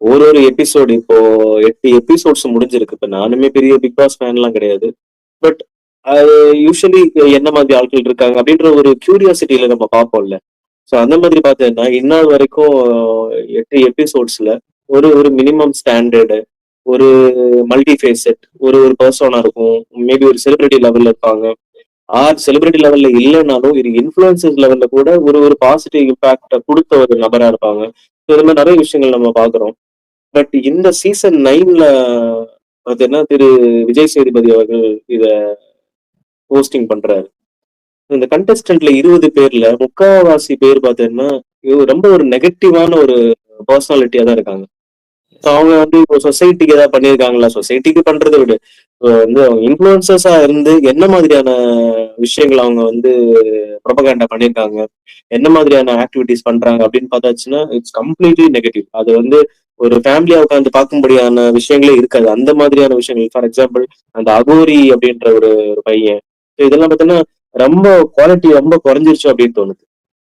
ஒரு எபிசோடு இப்போ 8 எபிசோட்ஸ் முடிஞ்சிருக்கு. இப்ப நானுமே பெரிய பிக் பாஸ் ஃபேன்லாம் கிடையாது. பட் அது யூசுவலி என்ன மாதிரி ஆட்கள் இருக்காங்க அப்படின்ற ஒரு கியூரியாசிட்டில நம்ம பார்ப்போம்ல. சோ அந்த மாதிரி பார்த்தேன்னா, இந்நாள் வரைக்கும் 8 எபிசோட்ஸ்ல ஒரு ஒரு மினிமம் ஸ்டாண்டர்டு, ஒரு மல்டி ஃபேசெட் ஒரு ஒரு பெர்சனா இருக்கும். மேபி ஒரு செலிபிரிட்டி லெவல்ல இருப்பாங்க. ஆர் செலிபிரிட்டி லெவல்ல இல்லனாலும், இது இன்ஃப்ளூயன்சர்ஸ் லெவல்ல கூட ஒரு ஒரு பாசிட்டிவ் இம்பாக்ட்ட குடுத்த ஒரு நபரா இருப்பாங்க. சோ இந்த மாரி நெறைய விஷயங்கள் நம்ம பார்க்குறோம். பட் இந்த சீசன் 9ல பாத்தீங்கன்னா, திரு விஜய் சேதுபதி அவர்கள் இத ஹோஸ்டிங் பண்றாரு. இந்த கண்டெஸ்டன்ட்ல 20 பேர்ல முக்காவாசி பேர் பாத்தீங்கன்னா, ரொம்ப ஒரு நெகட்டிவான ஒரு பெர்சனாலிட்டியா தான் இருக்காங்க. அவங்க வந்து இப்போ சொசைட்டிக்கு ஏதாவது பண்ணியிருக்காங்களா? சொசைட்டிக்கு பண்றத விடு. வந்து அவங்க இன்ஃப்ளூயன்சர்ஸா இருந்து என்ன மாதிரியான விஷயங்கள் அவங்க வந்து புரொபகேண்டா பண்ணியிருக்காங்க? என்ன மாதிரியான ஆக்டிவிட்டீஸ் பண்றாங்க அப்படின்னு பார்த்தாச்சுன்னா, இட்ஸ் கம்ப்ளீட்லி நெகட்டிவ். அது வந்து ஒரு ஃபேமிலியா உட்கார்ந்து பார்க்கும்படியான விஷயங்களே இருக்காது. அந்த மாதிரியான விஷயங்கள். ஃபார் எக்ஸாம்பிள் அந்த அகோரி அப்படின்ற ஒரு ஒரு பையன். So இதெல்லாம் பார்த்தீங்கன்னா, ரொம்ப குவாலிட்டி ரொம்ப குறைஞ்சிருச்சு அப்படின்னு தோணுது.